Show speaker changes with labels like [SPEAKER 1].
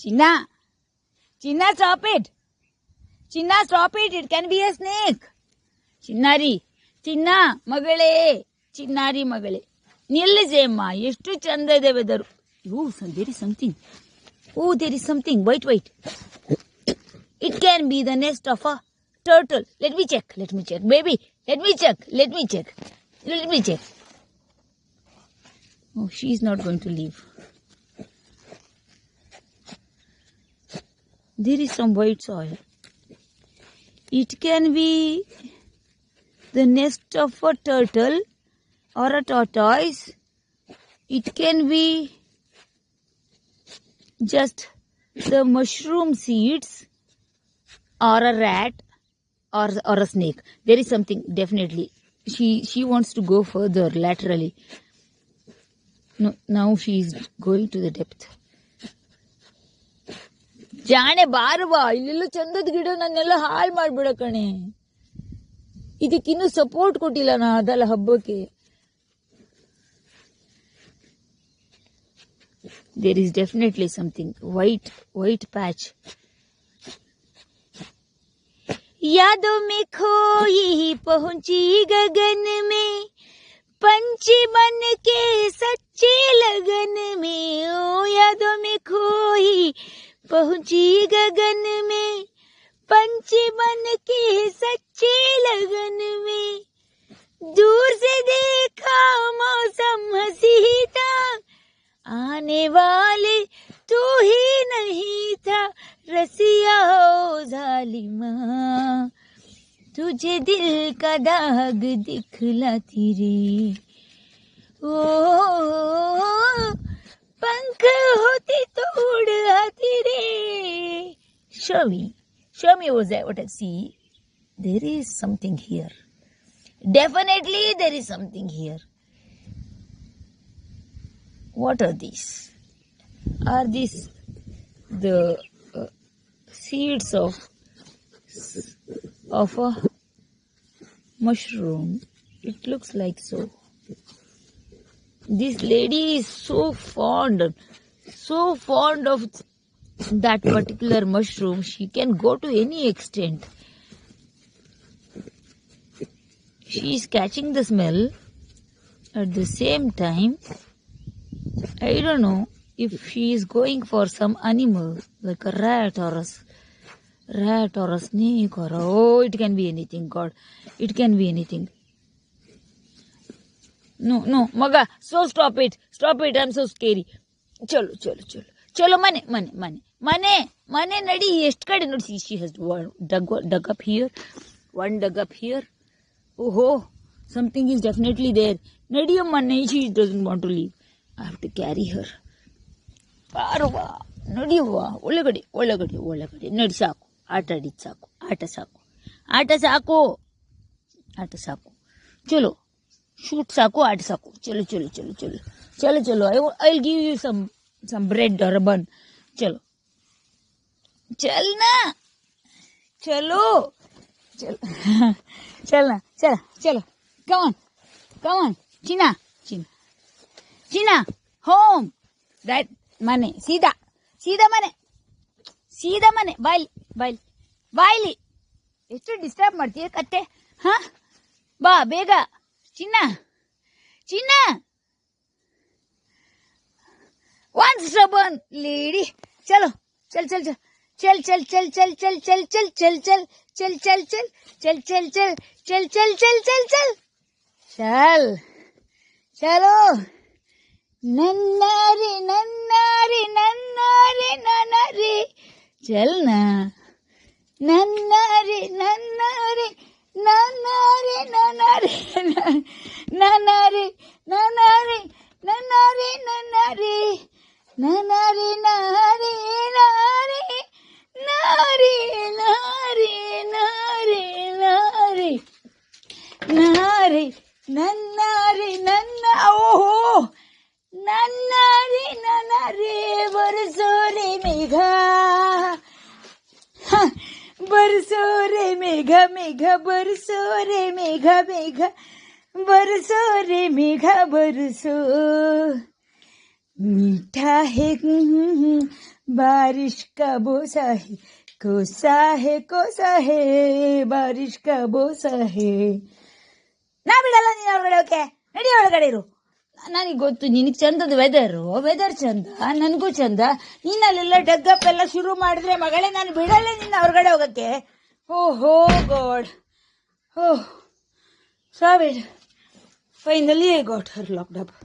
[SPEAKER 1] Chinna, Chinna, stop it. Chinna, stop it. It can be a snake. ಚಿನ್ನಾರಿ, ಚಿನ್ನ ಮಗಳೇ, ಚಿನ್ನಾರಿ ಮಗಳೇ, ನಿಲ್ಲಿಸೇಮ್ಮ, ಎಷ್ಟು ಚಂದ ಇದೆ weather. There is something. There is something. White. It can be the nest of a turtle. Let me check, baby. Let me check. Oh, she's not going to leave. There is some white soil. It can be the nest of a turtle or a tortoise. It can be just the mushroom seeds or a rat or a snake. There is something, definitely. She wants to go further laterally. No, now she is going to the depth. ಜಾಣೆ ಬಾರವಾ, ಇಲ್ಲೆಲ್ಲ ಚಂದದ ಗಿಡ ನನ್ನೆಲ್ಲ ಹಾಳು ಮಾಡ್ಬಿಡ ಕಣೆ. ಇದಕ್ಕಿನ್ನೂ support ಕೊಟ್ಟಿಲ್ಲ ನಾ, ಅದಲ್ಲ ಹಬ್ಬಕ್ಕೆ. There is definitely something. White patch. यादों में खोई पहुंची गगन में, पंछी बन के सच्चे लगन में. ओ यादों में खोई पहुंची गगन में, पंछी बन के सच्चे लगन में. दूर से देखा मौसम हंसी था, आने वाले तू ही नहीं था. रसिया हो जालिमा, तुझे दिल का दाग दिखलाती रे. ओ पंख होती तो उड़ आती रे. Show me what I see. There is something here. Definitely there is something here. What are these? Are these the seeds of a mushroom? It looks like so. This lady is so fond of that particular mushroom. She can go to any extent. She is catching the smell. At the same time, I don't know if she is going for some animal like a rat or a snake or it can be anything. God, it can be anything. No, maga, so stop it. I'm so scary. Chalo, mane nadi. ಎಷ್ಟು ಕಡೆ ನೋಡಿ, she has dug up here. One dug up here. Oh, something is definitely there. Nadiyamma, she doesn't want to leave. I have to carry her. ಪಾರವಾ, ನಡಿಯುವ, ಒಳಗಡೆ ನಡಿ. ಸಾಕು, ಆಟ ಸಾಕು. ಚಲೋ, shoot ಸಾಕು, ಆಟ ಸಾಕು. ಚಲೋ. I will give you some bread or a bun. ಚಲೋ, ಚಲನಾ. Come on. China, home. That ಮನೆ, ಸೀದಾ ಮನೆ. ಬಾಯ್ಲಿ. ಎಷ್ಟು ಡಿಸ್ಟರ್ಬ್ ಮಾಡ್ತೀಯ ಕತ್ತೆ? ಬಾ ಬೇಗ. ಚಿನ್ನ. One stubborn lady. ಚಲ್. ಚಲೋ. ನನ್ನಾರಿ. ಚಲ್ನಾ. ನನ್ನಾರಿ. ಓಹೋ, ನನ್ನಾರಿ ಬರಸೋ ರೇ ಮೇಘ. बरसो रे मेघ बरसो रे मेघ बरसो रे मेघ बरसो. मीठा है बारिश का बोसा है कोसा है बारिश का बोसा है. ನಾ ಬಿಡಲ್ಲ ನೀನು ಹೊರಗಡೆ ಓಕೆ ನಡಿ ಒಳಗಡೆ ಇರು. ನನಗೆ ಗೊತ್ತು ನಿನಗೆ ಚಂದದ ವೆದರ್ ಚಂದ, ನನಗೂ ಚಂದ. ನೀನಲ್ಲೆಲ್ಲ ಡಗ್ಗಪ್ ಎಲ್ಲ ಶುರು ಮಾಡಿದ್ರೆ ಮಗಳೇ ನಾನು ಬಿಡಲ್ಲ ನಿನ್ನ ಹೊರಗಡೆ ಹೋಗಕ್ಕೆ. ಓಹೋ ಗಾಡ್, ಓಹ್ ಸಾವಿಡ್, finally I got her locked up.